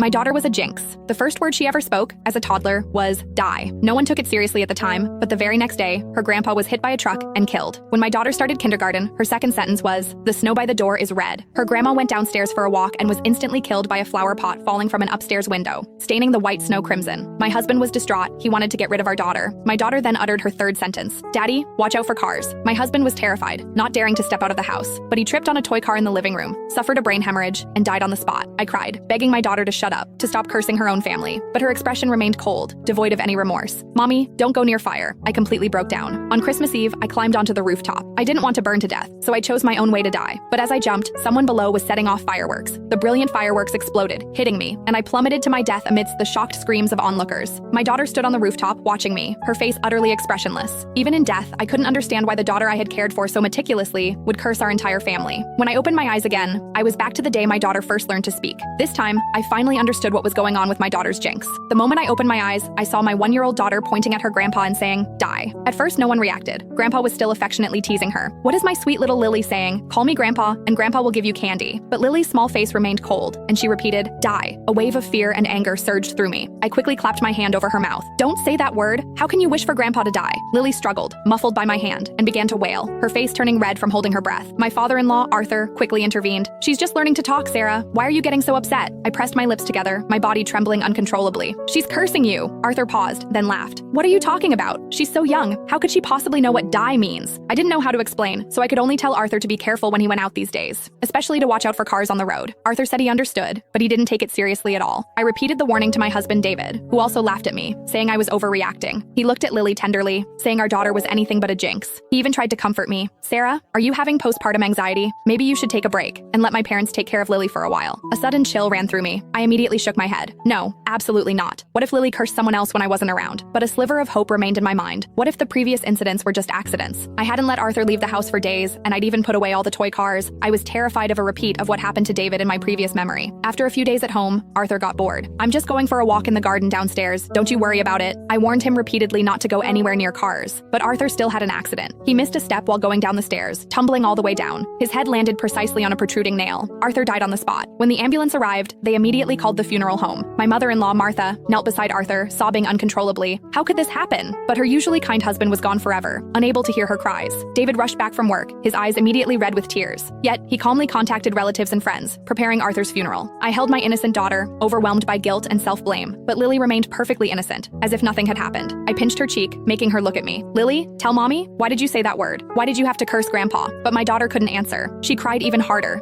My daughter was a jinx. The first word she ever spoke, as a toddler, was die. No one took it seriously at the time, but the very next day, her grandpa was hit by a truck and killed. When my daughter started kindergarten, her second sentence was, "The snow by the door is red." Her grandma went downstairs for a walk and was instantly killed by a flower pot falling from an upstairs window, staining the white snow crimson. My husband was distraught. He wanted to get rid of our daughter. My daughter then uttered her third sentence, "Daddy, watch out for cars." My husband was terrified, not daring to step out of the house, but he tripped on a toy car in the living room, suffered a brain hemorrhage, and died on the spot. I cried, begging my daughter to shut up, to stop cursing her own family, but her expression remained cold, devoid of any remorse. "Mommy, don't go near fire." I completely broke down. On Christmas Eve, I climbed onto the rooftop. I didn't want to burn to death, so I chose my own way to die. But as I jumped, someone below was setting off fireworks. The brilliant fireworks exploded, hitting me, and I plummeted to my death amidst the shocked screams of onlookers. My daughter stood on the rooftop, watching me, her face utterly expressionless. Even in death, I couldn't understand why the daughter I had cared for so meticulously would curse our entire family. When I opened my eyes again, I was back to the day my daughter first learned to speak. This time, I finally understood what was going on with my daughter's jinx. The moment I opened my eyes, I saw my 1-year-old daughter pointing at her grandpa and saying, "Die." At first, no one reacted. Grandpa was still affectionately teasing her. "What is my sweet little Lily saying? Call me Grandpa, and Grandpa will give you candy." But Lily's small face remained cold, and she repeated, "Die." A wave of fear and anger surged through me. I quickly clapped my hand over her mouth. "Don't say that word. How can you wish for Grandpa to die?" Lily struggled, muffled by my hand, and began to wail, her face turning red from holding her breath. My father-in-law, Arthur, quickly intervened. "She's just learning to talk, Sarah. Why are you getting so upset?" I pressed my lips together, my body trembling uncontrollably. "She's cursing you." Arthur paused, then laughed. "What are you talking about? She's so young. How could she possibly know what die means?" I didn't know how to explain, so I could only tell Arthur to be careful when he went out these days, especially to watch out for cars on the road. Arthur said he understood, but he didn't take it seriously at all. I repeated the warning to my husband, David, who also laughed at me, saying I was overreacting. He looked at Lily tenderly, saying our daughter was anything but a jinx. He even tried to comfort me. "Sarah, are you having postpartum anxiety? Maybe you should take a break and let my parents take care of Lily for a while." A sudden chill ran through me. I immediately shook my head. No, absolutely not. What if Lily cursed someone else when I wasn't around? But a sliver of hope remained in my mind. What if the previous incidents were just accidents? I hadn't let Arthur leave the house for days, and I'd even put away all the toy cars. I was terrified of a repeat of what happened to David in my previous memory. After a few days at home, Arthur got bored. "I'm just going for a walk in the garden downstairs. Don't you worry about it." I warned him repeatedly not to go anywhere near cars, but Arthur still had an accident. He missed a step while going down the stairs, tumbling all the way down. His head landed precisely on a protruding nail. Arthur died on the spot. When the ambulance arrived, they immediately called the funeral home. My mother-in-law, Martha, knelt beside Arthur, sobbing uncontrollably. How could this happen? But her usually kind husband was gone forever, unable to hear her cries. David rushed back from work, his eyes immediately red with tears. Yet, he calmly contacted relatives and friends, preparing Arthur's funeral. I held my innocent daughter, overwhelmed by guilt and self-blame, but Lily remained perfectly innocent, as if nothing had happened. I pinched her cheek, making her look at me. "Lily, tell Mommy, why did you say that word? Why did you have to curse Grandpa?" But my daughter couldn't answer. She cried even harder.